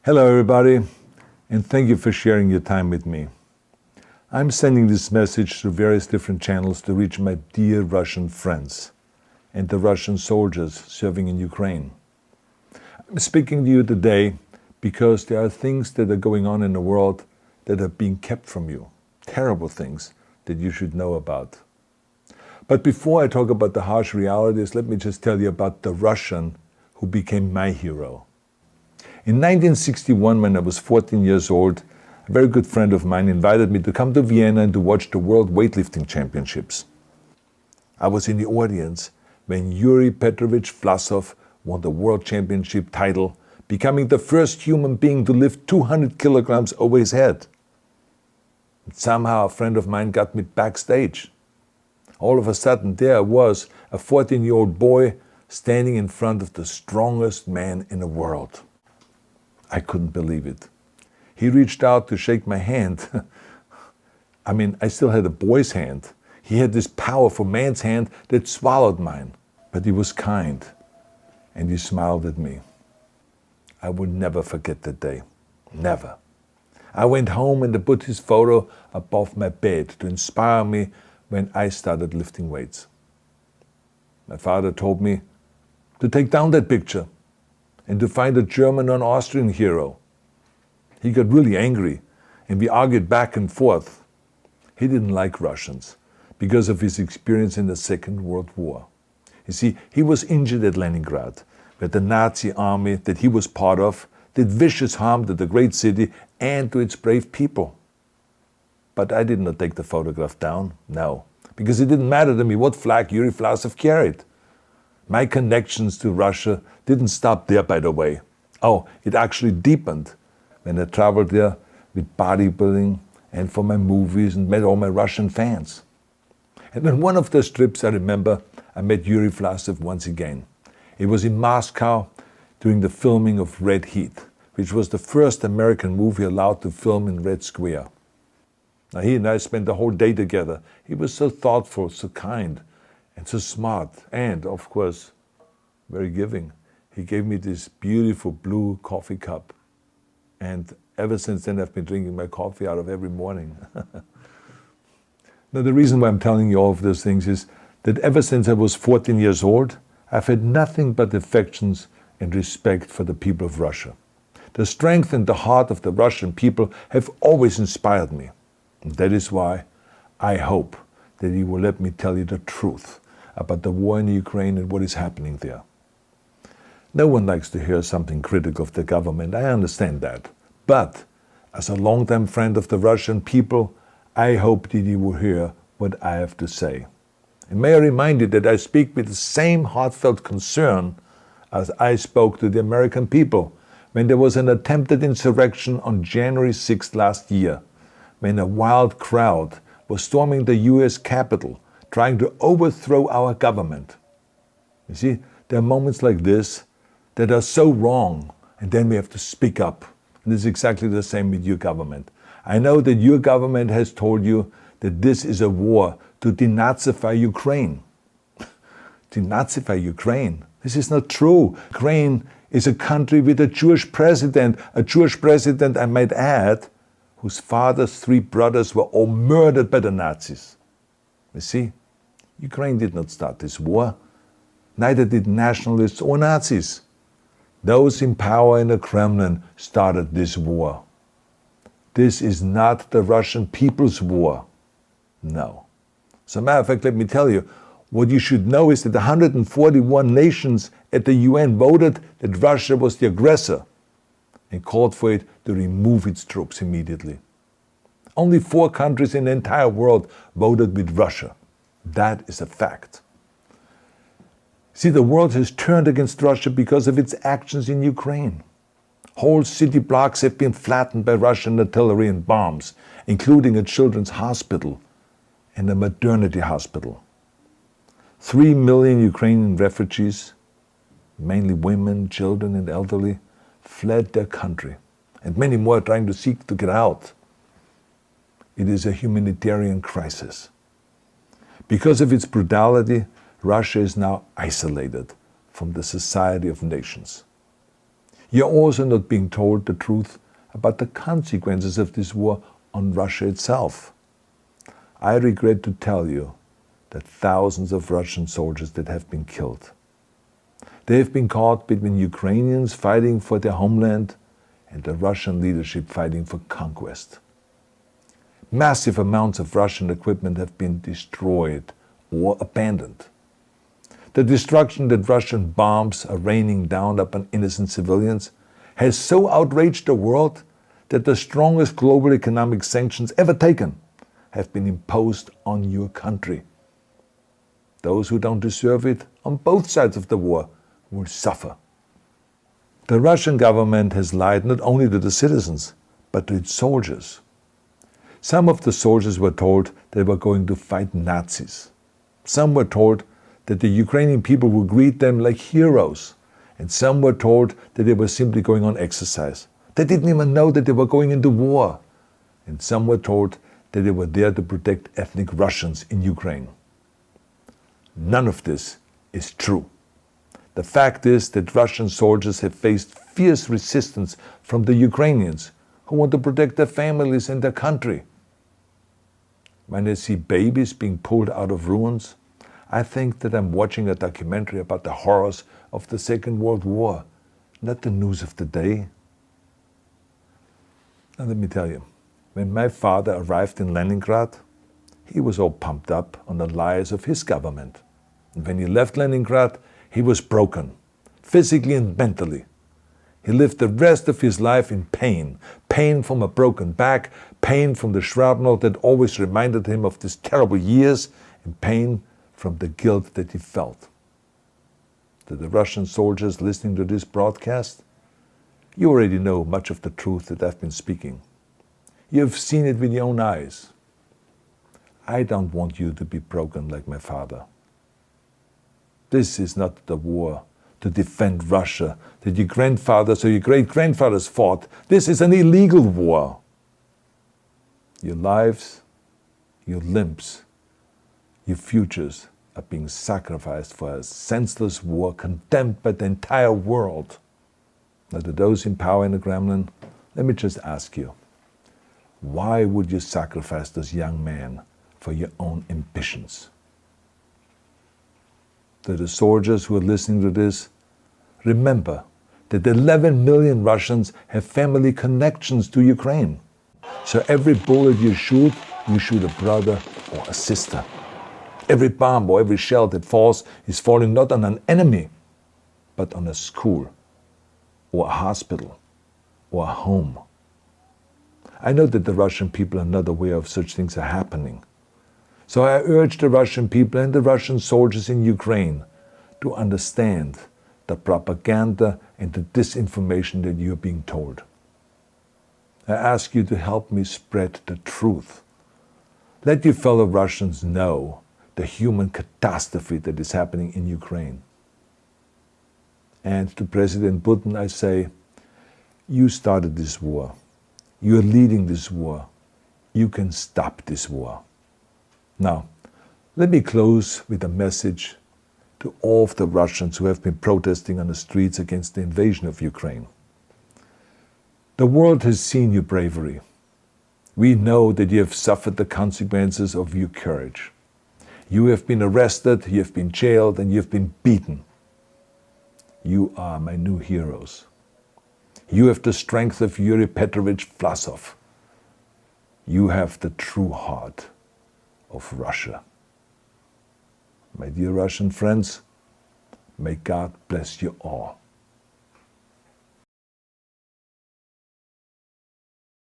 Hello everybody, and thank you for sharing your time with me. I'm sending this message through various different channels to reach my dear Russian friends and the Russian soldiers serving in Ukraine. I'm speaking to you today because there are things that are going on in the world that are being kept from you, terrible things that you should know about. But before I talk about the harsh realities, let me just tell you about the Russian who became my hero. In 1961, when I was 14 years old, a very good friend of mine invited me to come to Vienna and to watch the World Weightlifting Championships. I was in the audience when Yuri Petrovich Vlasov won the World Championship title, becoming the first human being to lift 200 kilograms over his head. And somehow a friend of mine got me backstage. All of a sudden, there I was, a 14-year-old boy, standing in front of the strongest man in the world. I couldn't believe it. He reached out to shake my hand. I still had a boy's hand. He had this powerful man's hand that swallowed mine. But he was kind, and he smiled at me. I will never forget that day. Never. I went home and I put his photo above my bed to inspire me when I started lifting weights. My father told me to take down that picture and to find a German or an Austrian hero. He got really angry, and we argued back and forth. He didn't like Russians because of his experience in the Second World War. You see, he was injured at Leningrad, where the Nazi army that he was part of did vicious harm to the great city and to its brave people. But I did not take the photograph down, no, because it didn't matter to me what flag Yuri Vlasov carried. My connections to Russia didn't stop there, by the way. Oh, it actually deepened when I traveled there with bodybuilding and for my movies and met all my Russian fans. And on one of those trips, I remember I met Yuri Vlasov once again. It was in Moscow during the filming of Red Heat, which was the first American movie allowed to film in Red Square. Now, he and I spent the whole day together. He was so thoughtful, so kind, and so smart, and, of course, very giving. He gave me this beautiful blue coffee cup. And ever since then, I've been drinking my coffee out of every morning. Now, the reason why I'm telling you all of those things is that ever since I was 14 years old, I've had nothing but affections and respect for the people of Russia. The strength and the heart of the Russian people have always inspired me. And that is why I hope that you will let me tell you the truth about the war in Ukraine and what is happening there. No one likes to hear something critical of the government, I understand that. But as a longtime friend of the Russian people, I hope that you will hear what I have to say. And may I remind you that I speak with the same heartfelt concern as I spoke to the American people when there was an attempted insurrection on January 6th last year, when a wild crowd was storming the US Capitol, trying to overthrow our government. You see, there are moments like this that are so wrong, and then we have to speak up. And it's exactly the same with your government. I know that your government has told you that this is a war to denazify Ukraine. Denazify Ukraine? This is not true. Ukraine is a country with a Jewish president, I might add, whose father's 3 brothers were all murdered by the Nazis. You see, Ukraine did not start this war. Neither did nationalists or Nazis. Those in power in the Kremlin started this war. This is not the Russian people's war. No. As a matter of fact, let me tell you, what you should know is that 141 nations at the UN voted that Russia was the aggressor and called for it to remove its troops immediately. Only 4 countries in the entire world voted with Russia. That is a fact. See, the world has turned against Russia because of its actions in Ukraine. Whole city blocks have been flattened by Russian artillery and bombs, including a children's hospital and a maternity hospital. 3 million Ukrainian refugees, mainly women, children, and elderly, fled their country, and many more are trying to seek to get out. It is a humanitarian crisis. Because of its brutality, Russia is now isolated from the society of nations. You're also not being told the truth about the consequences of this war on Russia itself. I regret to tell you that thousands of Russian soldiers that have been killed. They have been caught between Ukrainians fighting for their homeland and the Russian leadership fighting for conquest. Massive amounts of Russian equipment have been destroyed or abandoned. The destruction that Russian bombs are raining down upon innocent civilians has so outraged the world that the strongest global economic sanctions ever taken have been imposed on your country. Those who don't deserve it on both sides of the war will suffer. The Russian government has lied not only to the citizens, but to its soldiers. Some of the soldiers were told they were going to fight Nazis. Some were told that the Ukrainian people would greet them like heroes, and some were told that they were simply going on exercise. They didn't even know that they were going into war. And some were told that they were there to protect ethnic Russians in Ukraine. None of this is true. The fact is that Russian soldiers have faced fierce resistance from the Ukrainians who want to protect their families and their country. When I see babies being pulled out of ruins, I think that I'm watching a documentary about the horrors of the Second World War, not the news of the day. Now let me tell you, when my father arrived in Leningrad, he was all pumped up on the lies of his government. And when he left Leningrad, he was broken, physically and mentally. He lived the rest of his life in pain. Pain from a broken back, pain from the shrapnel that always reminded him of these terrible years, and pain from the guilt that he felt. To the Russian soldiers listening to this broadcast, you already know much of the truth that I've been speaking. You have seen it with your own eyes. I don't want you to be broken like my father. This is not the war to defend Russia that your grandfathers or your great-grandfathers fought. This is an illegal war. Your lives, your limbs, your futures are being sacrificed for a senseless war condemned by the entire world. Now, to those in power in the Kremlin, let me just ask you, why would you sacrifice those young men for your own ambitions? To the soldiers who are listening to this, remember that 11 million Russians have family connections to Ukraine. So every bullet you shoot a brother or a sister. Every bomb or every shell that falls is falling not on an enemy, but on a school, or a hospital, or a home. I know that the Russian people are not aware of such things are happening. So I urge the Russian people and the Russian soldiers in Ukraine to understand the propaganda and the disinformation that you are being told. I ask you to help me spread the truth. Let your fellow Russians know the human catastrophe that is happening in Ukraine. And to President Putin I say, you started this war. You are leading this war. You can stop this war. Now, let me close with a message to all of the Russians who have been protesting on the streets against the invasion of Ukraine. The world has seen your bravery. We know that you have suffered the consequences of your courage. You have been arrested, you have been jailed, and you have been beaten. You are my new heroes. You have the strength of Yuri Petrovich Vlasov. You have the true heart of Russia. My dear Russian friends, may God bless you all.